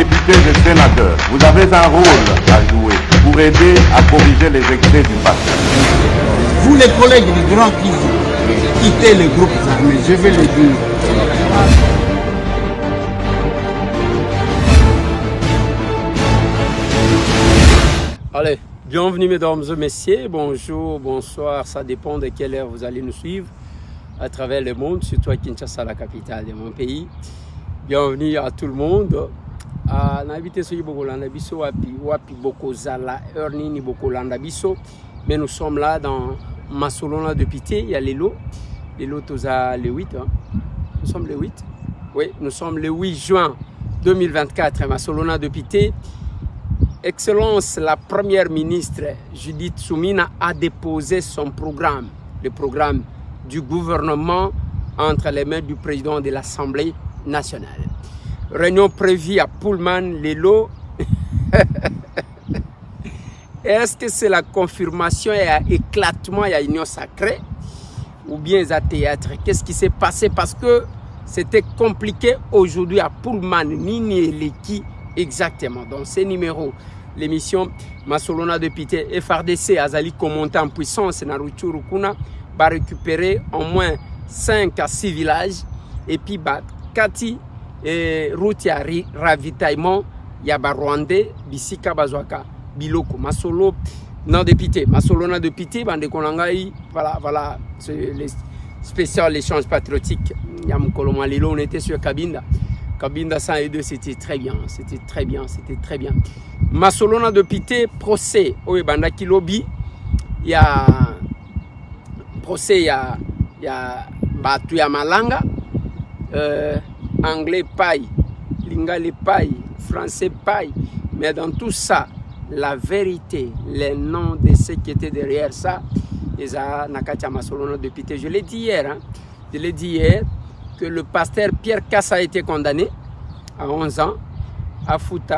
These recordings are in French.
députés et sénateurs, vous avez un rôle à jouer pour aider à corriger les excès du passé. Vous les collègues du Grand qui quittez les groupes armés, je vais le dire. Allez, bienvenue mesdames et messieurs, bonjour, bonsoir, ça dépend de quelle heure vous allez nous suivre à travers le monde, surtout à Kinshasa, la capitale de mon pays. Bienvenue à tout le monde. Mais nous sommes là dans Masolona de Pité, il y a les lots. Les lots, les 8. Hein. Nous sommes le 8. Oui, nous sommes le 8 juin 2024 à Masolona de Pité. Excellence, la première ministre Judith Soumina a déposé son programme, le programme du gouvernement entre les mains du président de l'Assemblée nationale. Réunion prévue à Pullman, les lots. Est-ce que c'est la confirmation et l'éclatement et l'union sacrée ou bien à théâtre? Qu'est-ce qui s'est passé? Parce que c'était compliqué aujourd'hui à Pullman, Nini et Leki exactement. Dans ces numéros, l'émission Masolona de Pité FRDC Azali commenté en puissance na Ruchuru Kuna va récupérer au moins 5 à 6 villages et puis Kati et route ya ravitaillement ya Rwandais Bisika Bazwaka Biloko Masolo na de Pité Masolona de Pité bande konangai voilà c'est les spécial échange patriotique ya mukolo malilo on était sur Kabinda 102 c'était très bien Masolona de Pité procès au banda kilobi il y a procès il y a batu ya malanga anglais paille, lingale paille, français paille, mais dans tout ça, la vérité, les noms de ceux qui étaient derrière ça, Nakatia Masolona de Pité. Je l'ai dit hier, que le pasteur Pierre Kassa a été condamné à 11 ans, à foutre,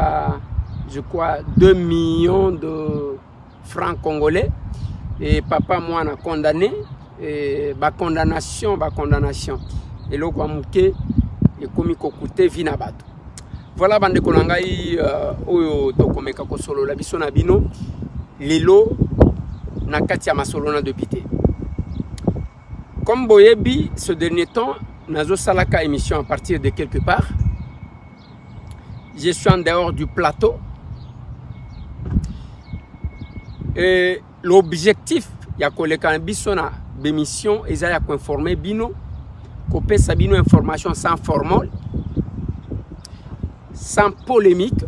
je crois, 2 millions de francs congolais, et papa moi a condamné, et condamnation. Et là, et comme kokuté vinabato. Voilà bande konangai oyo tokomeka ko solo la biso na bino lelo na kati ya Masolona de Pité. Comme boyebi ce dernier temps nazo salaka émission à partir de quelque part. Je suis en dehors du plateau. Et l'objectif ya koleka biso na émission eza ya ko informer bino Copé Sabino information sans formol, sans polémique,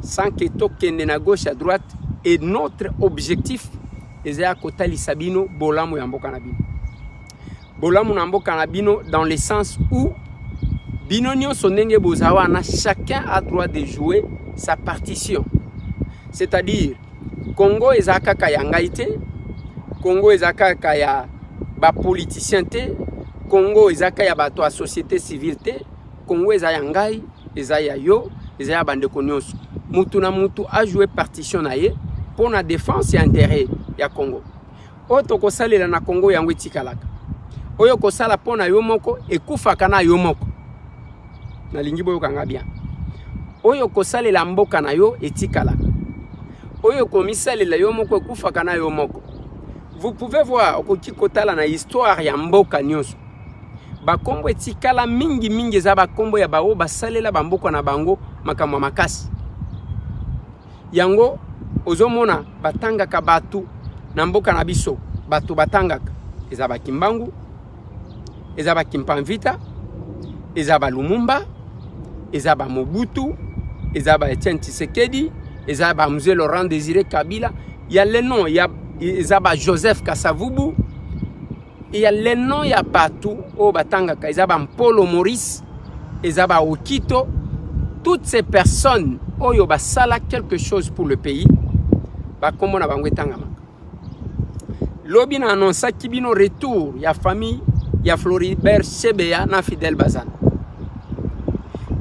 sans que token à gauche à droite. Et notre objectif est à Kotali Sabino Bolamu Yambo Kanabino. Bolamu Yambo Kanabino dans le sens où Binonio Sonenge Bozawana, chacun a droit de jouer sa partition. C'est-à-dire, Congo ezaka kaya ngaite, Congo ezaka kaya ba politicien te. Congo ezaka ya bato a société civile te, Congo ezaya ngai, ezaya yo, ezaya bande konyoso. Mutu na mutu a joué partition na ye pour la défense et intérêt ya Congo. Oyo tokosalela na Congo yango etikalaka. Oyo kosala pona yo moko ekufaka na yo moko. Na lingi boyo kanga bien. Oyo kosalela mboka na yo etikalaka. Oyo komisalela yo moko ekufaka na yo moko. Vous pouvez voir okoki kotala na histoire ya mboka nyonso. Bakombo etikala mingi za bakombo ya bao basalela bamboko na bango makamwa makasi. Yango ozomona batangaka batu na mboka na biso, batu batangaka eza bakimbangu, eza bakimpamvita, eza balumumba, eza ba Mobutu, eza ba Etienne Tshisekedi, eza ba Mzee Laurent Désiré Kabila, il y a les noms, il y a eza ba Joseph Kasavubu. Il y a les noms, il y a partout, au Batangaka, il y a Polo Maurice, il y a Okito, toutes ces personnes, oh yo basala quelque chose pour le pays, bah comme on a bangé tangama. L'obin a annoncé qu'il y a un retour, il y a famille, il y a Floribert Chebeya, na Fidel Bazan.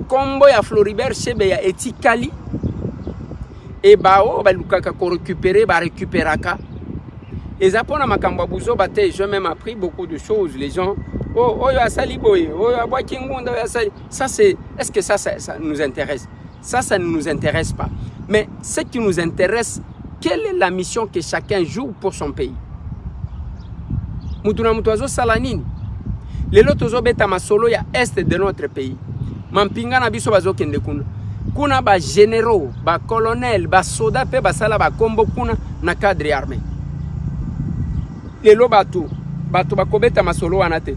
Combo il y a Floribert Chebeya et Tikali, et bah oh bah Lukaka ko récupérer, bah récupéraka. Et Zapona Makamba Bouzo Bate, j'ai même appris beaucoup de choses. Les gens, oh, ya Saliboy, oh, ya Boakingunda, ça c'est, est-ce que ça nous intéresse? Ça ne nous intéresse pas. Mais ce qui nous intéresse, quelle est la mission que chacun joue pour son pays? Mutuna mutuazo salanini. Lelo tozo beta masolo ya est de notre pays. Mampinga na biso bazo kende kuna. Kuna ba généraux, ba colonel, ba soda pe ba sala ba kombo kuna na cadre armé. Lelo batu bakobeta masolo wana te.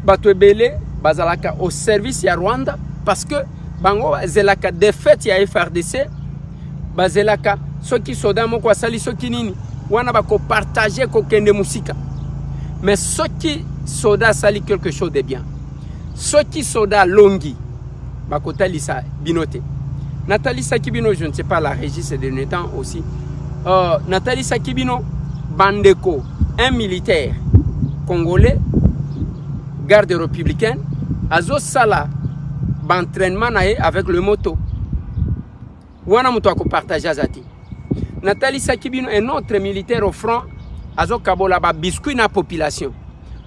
Batu ebele bazalaka au service ya Rwanda parce que bango zelaka défaite ya FRDC bazelaka soki soda moko asali soki nini wana bako partager ko kende musika. Mais soki soda sali quelque chose de bien, soki soda longi bakota lisa binote. Nathalie Sakibino, je ne sais pas la régie c'est de temps aussi. Nathalie Sakibino Bandeko, un militaire congolais garde républicaine azo sala d'entraînement avec le moto. Wana muto ako partager azati. Nathalie Sakibino, un autre militaire au front, azo kabola ba biscuit na population.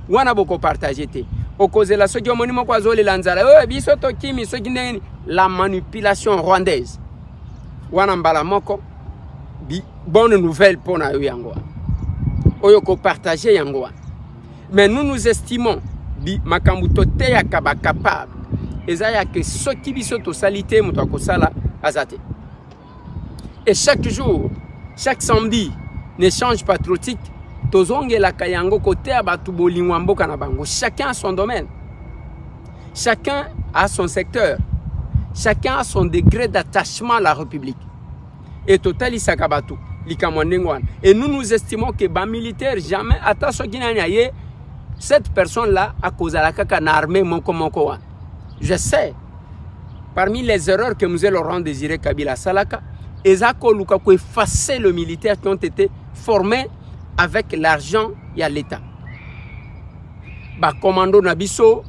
Wana boko partager te. Okozela soki omoni moko azo le lanzala. Biso to kimi soki ndeni la manipulation rwandaise. Wana mbala moko bonne nouvelle pour na yo yango. Oyo ko partager yango. Mais nous estimons bi makambuto te ya kaba capable. Ezaya que soki biso to salité muto akosala azate. Et chaque jour, chaque samedi, n'échange patriotique, tozonge la kayango côté abatu bolingwambo kanabango. Chacun a son domaine. Chacun a son secteur. Chacun a son degré d'attachement à la République. Et total isakabatu likamwandengwan. Et nous estimons que ba militaire jamais attention kinanyaye cette personne là a causé la kaka na armée moko. Je sais parmi les erreurs que nous Laurent Désiré Kabila Salaka ezako luka ko effacer le militaire qui ont été formés avec l'argent ya l'État. Ba commando na biso,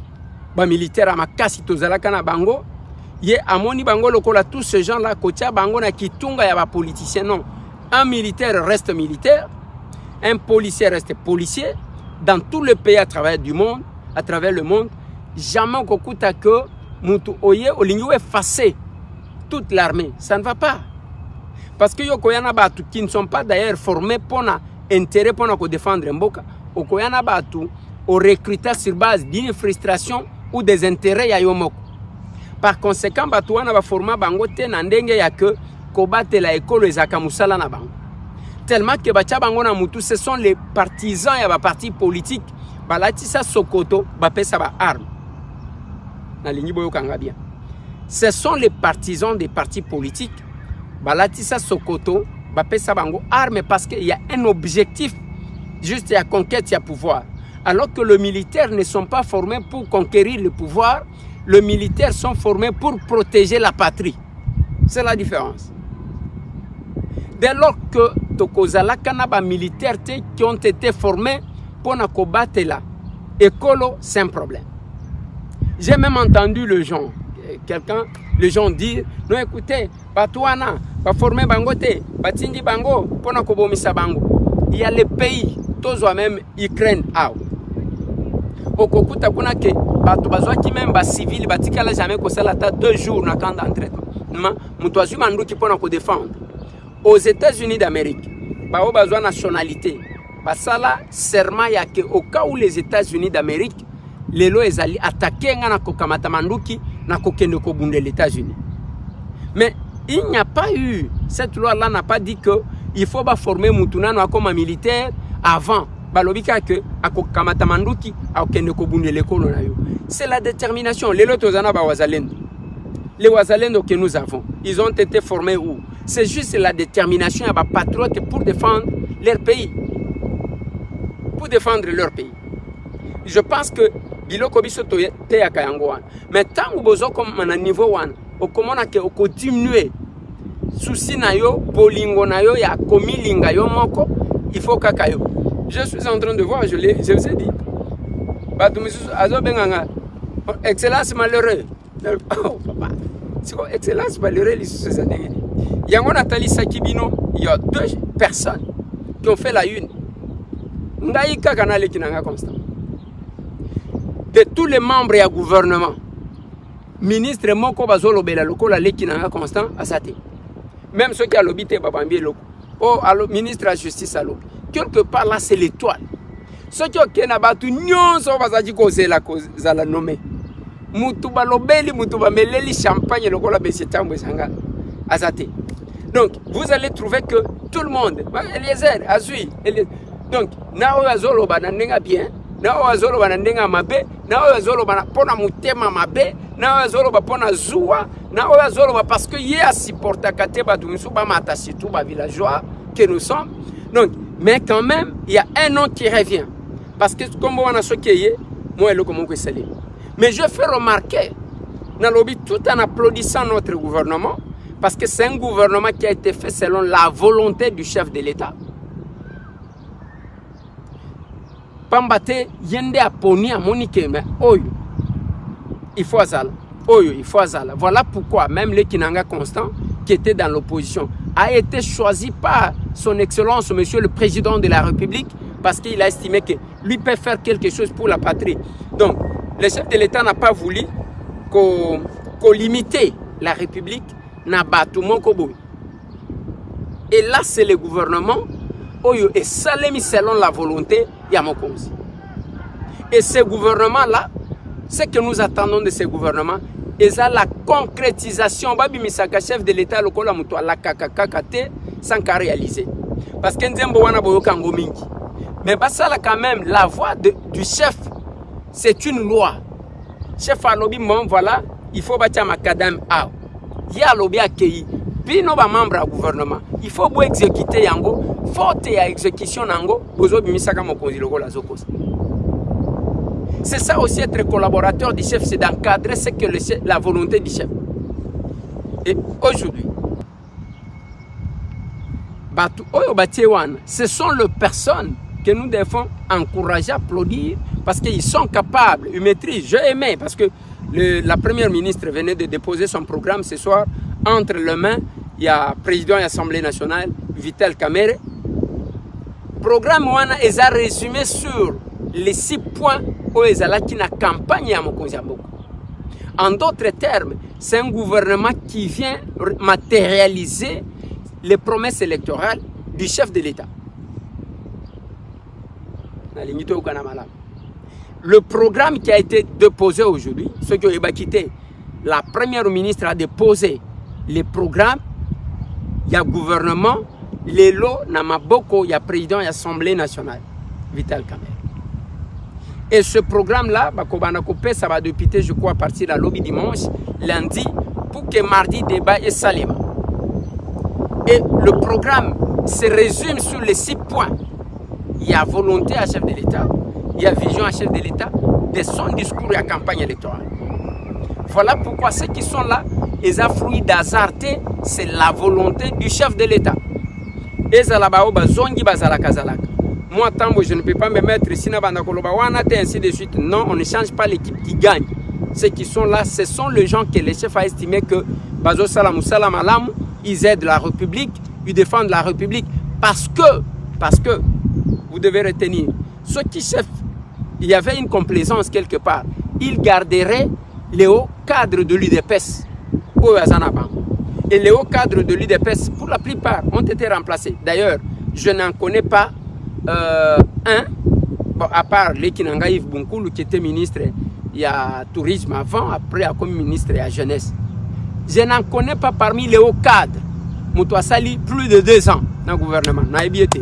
ba militaire amakasi tozalaka na bango, ye amoni bango lokola tous ces gens là kotia bango na kitunga ya ba politicien non. Un militaire reste militaire, un policier reste policier dans tout le pays à travers le monde, jamais on kokuta que mutu oye olingi effacer toute l'armée, ça ne va pas. Parce que yokoyana batu qui ne sont pas d'ailleurs formés pour intérêt pour défendre mboka, okoyana batu au recruter sur base d'une frustration ou des intérêts ya yomoko. Par conséquent, batu wana ba forma bango te na ndenge ya que kobate la école ezaka musala na bango. Tellement que bacha bango na mutu ce sont les partisans ya ba parti politique balatisa sokoto ba pesa ba arme. Na lingi boyo kanga bien. Ce sont les partisans des partis politiques balatisa sokoto ba pesa bango arme parce qu'il y a un objectif juste la conquête ya pouvoir. Alors que les militaires ne sont pas formés pour conquérir le pouvoir, les militaires sont formés pour protéger la patrie. C'est la différence. Dès lors que tokozala kanaba militaires qui ont été formés pour combattre la écolo, c'est un problème. J'ai même entendu les gens dire, non écoutez, Batouana, va former bangote, batindi bango, pour na kobomisa bango. Il y a les pays, tous même Ukraine, okokuta kuna ke batu bazwa ki même ba civil batikala jamais ko sala ta 2 jours na camp d'entraînement mutu azwi manduki pona ko défendre. Aux États-Unis d'Amérique bao bazwa nationalité basala serment ya ke au cas où les États-Unis d'Amérique lelo ezali attaquer ngana ko kamata manduki na ko kende ko bunde les États-Unis. Mais il n'y a pas eu, cette loi là n'a pas dit que il faut ba former mutuna no comme militaire avant. C'est la détermination. Les Wazalendo que nous avons, ils ont été formés où? C'est juste la détermination à patriote pour défendre leur pays. Pour défendre leur pays. Je pense que Biloko biso te ya kayangwan. Mais tant que bozo comme na niveau 1, au comment na ke au diminuer souci na yo, bolingo na yo ya komilinga yo moko, il faut kakayo. Je suis en train de voir, je vous ai dit. Excellence malheureux. Oh, papa. C'est quoi excellence malheureux, ces années? Il y a Nathalie Sakibino, il y a 2 personnes qui ont fait la une. De tous les membres du gouvernement, ministre moko bazolo bela lokola leki nanga constant asate. Même ceux qui a l'obité babambi loko. Oh, ministre de la justice à l'obité. Quelque part là, c'est l'étoile. Ceux qui ont kenabatu nyon so bazaji cause la nommé. Mutu balobeli, mutu bameleli champagne lokola besitambo sanga asate. Donc, vous allez trouver que tout le monde, Eliezer, Azui, donc, nao azolo banandenga bien, nao azolo banandenga mabe, nao azolo banapona mutema mabe, nao azolo bapona zoua, nao azolo parce que yé a supporta kate badumisu ba matashi tout ba villageois que nous sommes. Donc, mais quand même, il y a un nom qui revient. Parce que comme on a choqué, moi, le comment que c'est. Mais je fais remarquer, dans le tout en applaudissant notre gouvernement, parce que c'est un gouvernement qui a été fait selon la volonté du chef de l'État. Pambate, yende aponi à Monique, mais oyo, il faut azala. Oyo, il faut azala. Voilà pourquoi même le Kinanga Constant, qui était dans l'opposition, a été choisi par son Excellence, Monsieur le Président de la République, parce qu'il a estimé que lui peut faire quelque chose pour la patrie. Donc, le chef de l'État n'a pas voulu qu'on limite la République. Et là, c'est le gouvernement Oyo et Salemi selon la volonté Yamokonzi. Et ce gouvernement-là, ce que nous attendons de ce gouvernement, c'est la concrétisation. Babi Misaka, chef de l'État, le kola muto la kakakakate sans qu'à réaliser. Parce que Nzembo wana boyoka ngomingi. Mais basala quand même la voix du chef, c'est une loi. Chef a lobby voilà, il faut bâtir macadam a. Il y a lobby accueilli. Bino ba membre du gouvernement. Il faut exécuter yango, faute à exécution nango, bozo bimisaka mokonzi loko la zokos. C'est ça aussi être collaborateur du chef, c'est d'encadrer ce que la volonté du chef. Et aujourd'hui, ce sont les personnes que nous devons encourager, applaudir, parce qu'ils sont capables, ils maîtrisent. Je aimais, parce que la première ministre venait de déposer son programme ce soir. Entre les mains, il y a le président de l'Assemblée nationale, Vital Kamerhe. Le programme est résumé sur les 6 points où ils ont qui na campagne à Mokonziamboko. En d'autres termes, c'est un gouvernement qui vient matérialiser les promesses électorales du chef de l'État. Le programme qui a été déposé aujourd'hui, ce qui a quitté, la première ministre a déposé les programmes, il y a gouvernement, les lots, Namaboko, il y a président de l'Assemblée nationale, Vital Kamerhe. Et ce programme-là, ça va député, je crois, à partir de la lobby dimanche, lundi, pour que mardi, débat et Salima. Et le programme se résume sur les 6 points. Il y a volonté à chef de l'État, il y a vision à chef de l'État, de son discours et à campagne électorale. Voilà pourquoi ceux qui sont là, ils ont fruit d'azarté, c'est la volonté du chef de l'État. Et moi, je ne peux pas me mettre ici, ainsi de suite. Non, on ne change pas l'équipe qui gagne. Ceux qui sont là, ce sont les gens que les chefs ont estimé que Bazo Salamou Salamalam, ils aident la République, ils défendent la République. Parce que, vous devez retenir, ceux qui chefs, il y avait une complaisance quelque part. Ils garderaient les hauts cadres de l'UDPS au Azanaban. Et les hauts cadres de l'UDPS, pour la plupart, ont été remplacés. D'ailleurs, je n'en connais pas bon, à part Lekinanga Yves Bunkoulou qui était ministre il y a tourisme avant, après comme ministre de la jeunesse. Je n'en connais pas parmi les hauts cadres. Moutoua Sali, plus de 2 ans dans le gouvernement. Naïbiété.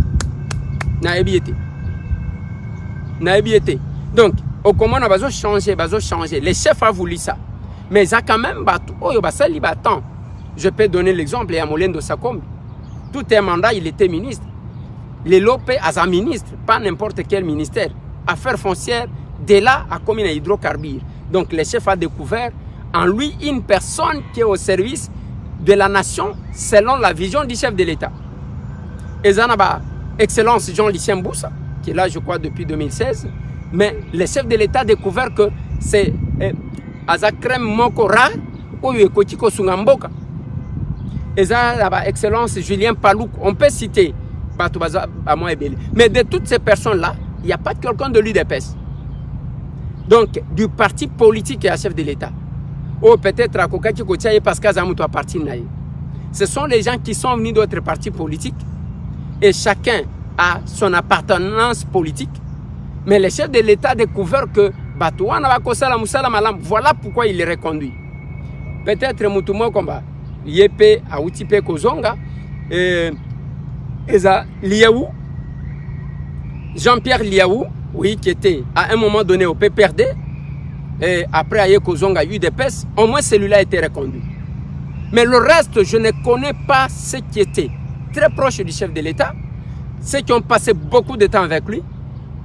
Donc, au comment on a besoin de changer. Les chefs ont voulu ça. Mais ils ont quand même battu. Oh, Sali battant. Je peux donner l'exemple, il y a Molendo Sakom. Tout un mandat, il était ministre. Les Lopé à un ministre, pas n'importe quel ministère. Affaires foncières, de là à comme une hydrocarbure. Donc, le chef a découvert en lui une personne qui est au service de la nation selon la vision du chef de l'État. Et Zanaba, Excellence Jean-Lucien Boussa, qui est là, je crois, depuis 2016. Mais le chef de l'État a découvert que c'est Azakrem Mokora ou Yekotiko Sungamboka. Et Zanaba, Excellence Julien Palouk, on peut citer. Mais de toutes ces personnes-là, il n'y a pas quelqu'un de l'UDPS. Donc, du parti politique et à chef de l'État. ou peut-être à Kokaki Kotiaye parce qu'ils ont un parti. Ce sont les gens qui sont venus d'autres partis politiques et chacun a son appartenance politique. Mais le chef de l'État a découvert que voilà pourquoi il est reconduit. Peut-être Moutouma Komba, Yepe, Aoutipe Kozonga, Liaou, Jean-Pierre Liaou, oui, qui était à un moment donné au PPRD, et après Aye Kozonga, UDPS, au moins celui-là a été reconduit. Mais le reste, je ne connais pas ceux qui étaient très proches du chef de l'État, ceux qui ont passé beaucoup de temps avec lui,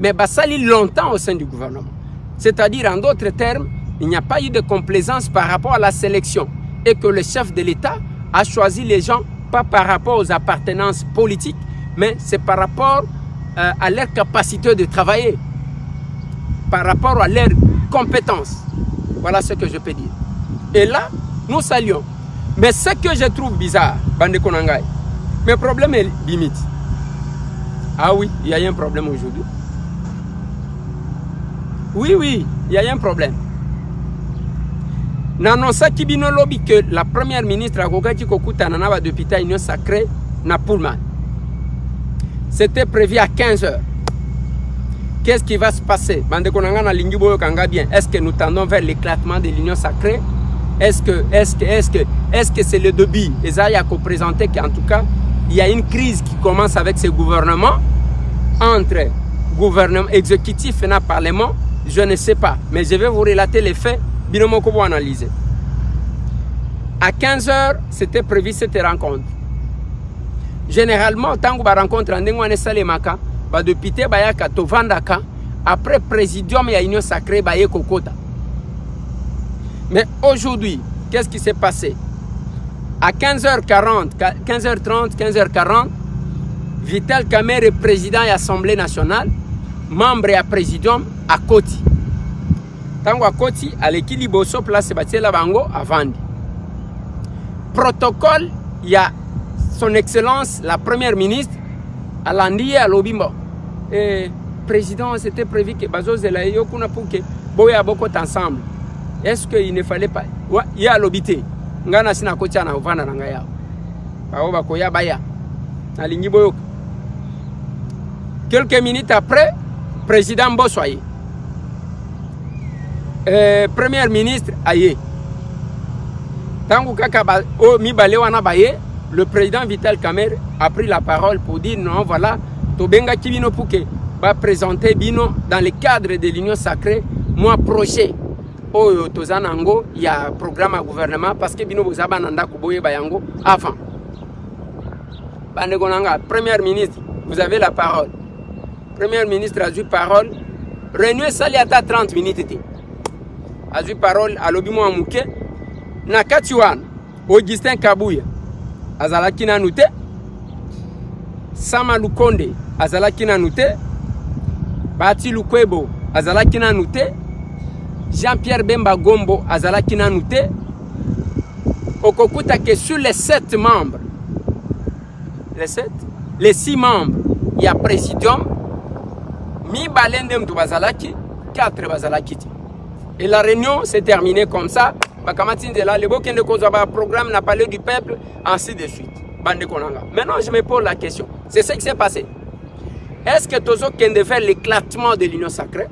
mais Bassali longtemps au sein du gouvernement. C'est-à-dire, en d'autres termes, il n'y a pas eu de complaisance par rapport à la sélection et que le chef de l'État a choisi les gens pas par rapport aux appartenances politiques, mais c'est par rapport à leur capacité de travailler, par rapport à leurs compétences. Voilà ce que je peux dire. Et là, nous saluons. Mais ce que je trouve bizarre, Bande Konangai, mes problèmes est limite. Ah oui, il y a un problème aujourd'hui. Oui, il y a un problème. Nanonsa Kibino lobby que la première ministre Agogati Kokuta Nanaba depuis ta union sacrée na Pullman. C'était prévu à 15h. Qu'est-ce qui va se passer? Bande Konanga na Lingibo Kanga bien. Est-ce que nous tendons vers l'éclatement de l'union sacrée? Est-ce que c'est le début? Esaïa a présenté qu'en tout cas, il y a une crise qui commence avec ce gouvernement, entre gouvernement exécutif et le parlement. Je ne sais pas, mais je vais vous relater les faits. Binomoko pour analyser. À 15h, c'était prévu cette rencontre. Généralement, tant que la rencontre en Ndengwane Salemaka, depuis Bayaka Tovandaka, après présidium et union sacrée, Baye Kokota. Mais aujourd'hui, qu'est-ce qui s'est passé? À 15h40, 15h30, 15h40, Vital Kamerhe est président et Assemblée nationale, membre et présidium à Koti. Tango à Koti, à l'équilibre sur place, c'est la bango à Vandi. Protocole, il y a son excellence, la première ministre, à Landier, à Lobimbo. Et président, c'était prévu que Bazos de la Yokuna pour que Boya Bokot ensemble. Est-ce qu'il ne fallait pas? Il y a l'obité. Ngana sina kocha na uvana na ngaya. Baoba koya baya. Na lingibo. Quelques minutes après, président Bossoye. Premier ministre Aye. Tangu kaka o mi balewana baye, le président Vital Kamerhe a pris la parole pour dire non, voilà, Tobenga Kibino Pouke va présenter Bino dans le cadre de l'union sacrée, moi projet. Oh, Tozanango, il y a un programme à gouvernement parce que Bino Bozaba Nanda Kuboye Bayango avant. Bandegonanga, premier ministre, vous avez la parole. Premier ministre a eu parole. Réunion Saliata 30 minutes. A eu parole à Lobimo Amouke. Nakatiwan, Augustin Kabouya, Azalakina Noute. Sama Lukonde, Azalakina Noute. Bati Lukwebo, Azalakina Noute. Jean-Pierre Bemba Gombo, Azalakina Noute. Okokuta que sur les 7 membres, les 6 membres, il y a présidium, mi balendem to bazalaki, 4 bazalaki. Et la réunion s'est terminée comme ça. Le Bokende Kozaba programme n'a parlé du peuple, ainsi de suite. Bande Konanga. Maintenant, je me pose la question. C'est ce qui s'est passé. Est-ce que Tozo Kende faire l'éclatement de l'union sacrée?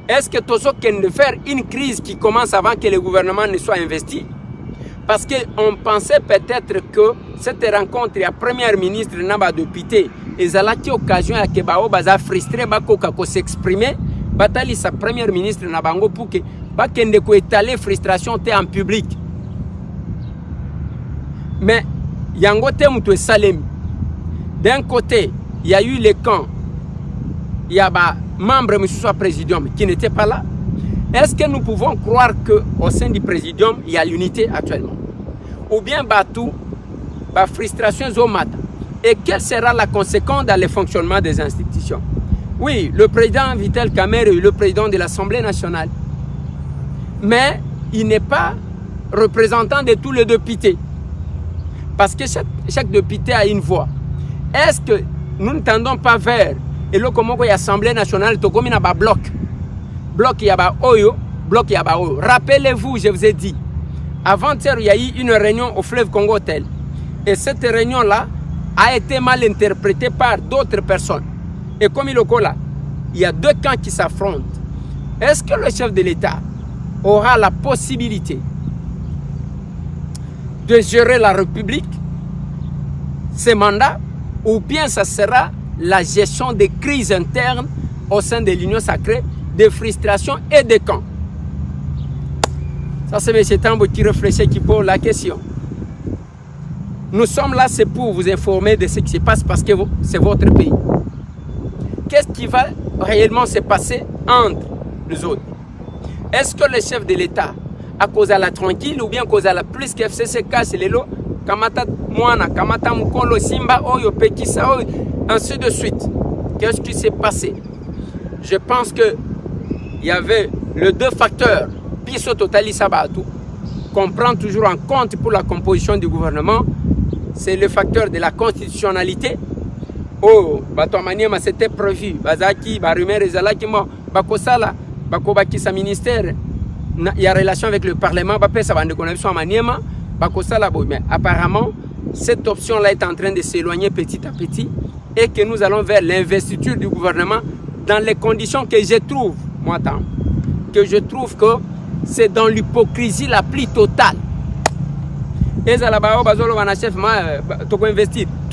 Est-ce que Tozo Kende faire une crise qui commence avant que le gouvernement ne soit investi? Parce qu'on pensait peut-être que cette rencontre, il y a premier ministre Naba de Pité, et Zalaki occasion à Kebao Baza frustré, Bako Kako s'exprimer, Batali sa premier ministre Nabango pour que Bakende ko étaler frustration en public. Mais Yango Temoutou Salem, d'un côté, il y a eu les camps, il y a des membres de présidium qui n'étaient pas là. Est-ce que nous pouvons croire qu'au sein du présidium, il y a l'unité actuellement? Ou bien Batou, la frustration Zomata? Et quelle sera la conséquence dans le fonctionnement des institutions? Oui, le président Vital Kamerhe est le président de l'Assemblée nationale. Mais il n'est pas représentant de tous les députés. Parce que chaque député a une voix. Est-ce que nous ne tendons pas vers et là, comment l'Assemblée nationale, il y a un bloc. Bloc, il y a Oyo, bloc Yabao. Rappelez-vous, je vous ai dit, avant-hier, il y a eu une réunion au fleuve Congo Hotel. Et cette réunion-là a été mal interprétée par d'autres personnes. Et comme il est là, il y a deux camps qui s'affrontent. Est-ce que le chef de l'État aura la possibilité de gérer la République, ses mandats, ou bien ça sera la gestion des crises internes au sein de l'Union sacrée, des frustrations et des camps? Ça, c'est M. Tambo qui réfléchit, qui pose la question. Nous sommes là, c'est pour vous informer de ce qui se passe parce que c'est votre pays. Qu'est-ce qui va réellement se passer entre nous autres? Est-ce que le chef de l'État a causé la tranquille ou bien causé la plus que FCCK, c'est le lot, Kamata Moana, Kamata Mukolo, Simba, Oyo, Pekisa, Oyo, ainsi de suite? Qu'est-ce qui s'est passé? Je pense qu'il y avait les deux facteurs, Piso Totali Sabatu, qu'on prend toujours en compte pour la composition du gouvernement. C'est le facteur de la constitutionnalité. Oh, Batomaniema, c'était prévu. Bazaki, Barumer, Ezalaki, Bakosala, Bakobaki, sa ministère. Il y a relation avec le Parlement. Bapé, ça va de connexion à Maniema. Bakosala, mais apparemment, cette option-là est en train de s'éloigner petit à petit et que nous allons vers l'investiture du gouvernement dans les conditions que je trouve, moi, que je trouve que c'est dans l'hypocrisie la plus totale. Tout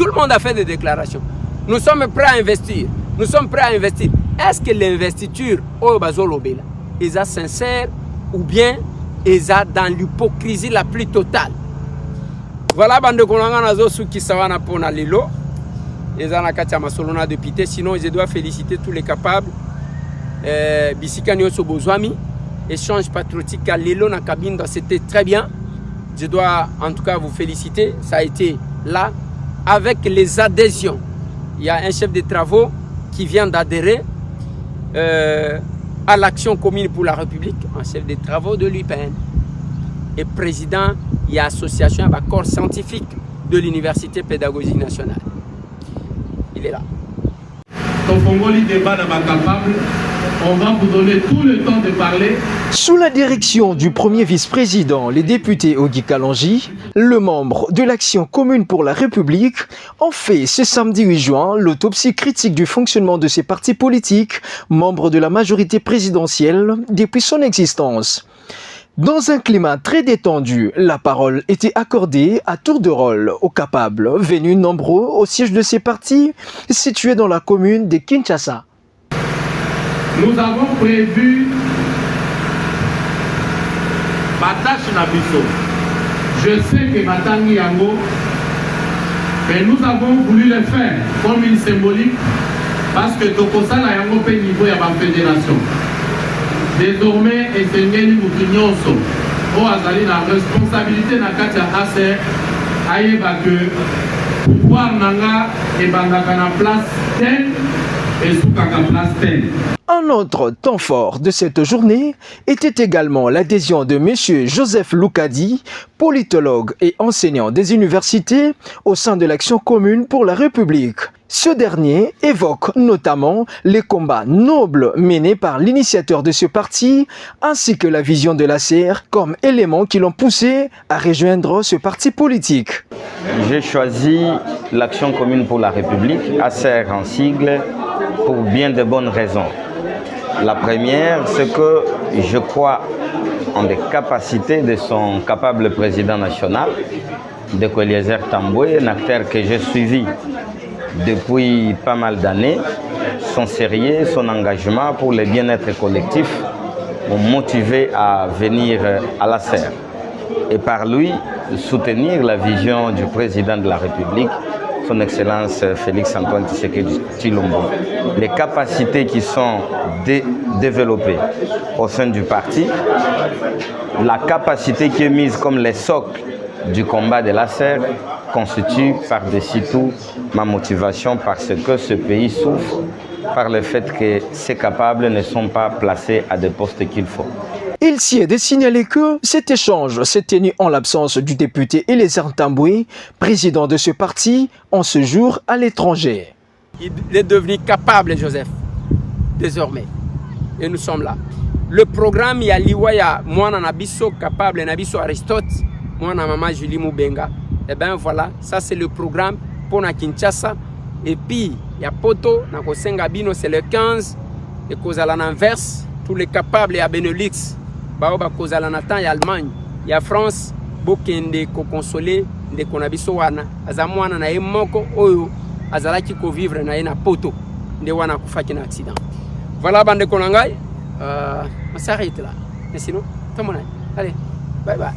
le monde a fait des déclarations. Nous sommes prêts à investir. Nous sommes prêts à investir. Est-ce que l'investiture est sincère ou bien est dans l'hypocrisie la plus totale? Voilà, bande kolanga nazo suki sawana pona lelo. Ezana katia masolona député. Sinon, je dois féliciter tous les capables. Bisika nyoso bozwami. Échange patriotique à lelo na cabine, c'était très bien. Je dois en tout cas vous féliciter. Ça a été là avec les adhésions. Il y a un chef de travaux qui vient d'adhérer à l'action commune pour la République, un chef de travaux de l'UPN. Et président, il y a association avec corps scientifique de l'Université pédagogique nationale. Il est là. On va vous donner tout le temps de parler. Sous la direction du premier vice-président, les députés Ogi Kalonji, le membre de l'Action commune pour la République, ont fait ce samedi 8 juin l'autopsie critique du fonctionnement de ces partis politiques, membres de la majorité présidentielle depuis son existence. Dans un climat très détendu, la parole était accordée à tour de rôle aux capables, venus nombreux au siège de ces partis situés dans la commune de Kinshasa. Nous avons prévu Batache Nabiso. Je sais que Batangi Yango, mais nous avons voulu le faire comme une symbolique parce que Tokosa na Yango pe niveau ya ba fédération. Désormais, Esengeli Mukinyonso, o azali la responsabilité na kati ya ACR, ayeba que pouvoir nanga et bandaka na place 10 et soukaka place 10. Un autre temps fort de cette journée était également l'adhésion de M. Joseph Loukadi, politologue et enseignant des universités au sein de l'Action commune pour la République. Ce dernier évoque notamment les combats nobles menés par l'initiateur de ce parti ainsi que la vision de l'ACR comme éléments qui l'ont poussé à rejoindre ce parti politique. J'ai choisi l'Action commune pour la République, ACR en sigle, pour bien de bonnes raisons. La première, c'est que je crois en des capacités de son capable président national, de Eliezer Tambwe, un acteur que j'ai suivi depuis pas mal d'années. Son sérieux, son engagement pour le bien-être collectif m'ont motivé à venir à la serre et par lui soutenir la vision du président de la République, son Excellence Félix Antoine Tshisekedi Tshilombo. Les capacités qui sont développées au sein du parti, la capacité qui est mise comme les socles du combat de la serre constitue par-dessus tout ma motivation parce que ce pays souffre par le fait que ses capables ne sont pas placés à des postes qu'il faut. Il s'y est de signaler que cet échange s'est tenu en l'absence du député Eliezer Tambwe, président de ce parti, en ce jour à l'étranger. Il est devenu capable, Joseph, désormais. Et nous sommes là. le programme ya liwa ya mwana nabiso capable nabiso Aristote, mwana maman Julie Mubenga. Et ben voilà, ça c'est le programme pour na Kinshasa. Et puis ya poto na kosenga bino c'est le 15 et kozala na Anvers, tous les capables ya Benelux, bao ba kozala na temps ya Allemagne, ya France, bokende ko consoler de konabiso wana azamwana na moko oyo azalaki ko vivre na na poto nde wana kufaki na accident. Voilà bande konangai, on s'arrête là. Mais sinon, tout le monde. Allez, bye bye.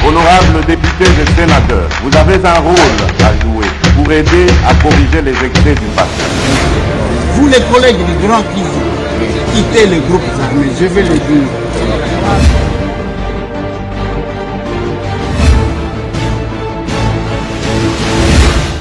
Honorables députés et sénateurs, vous avez un rôle à jouer pour aider à corriger les excès du passé. Vous les collègues du Grand Kivu, quittez le groupe armé, je vais le dire.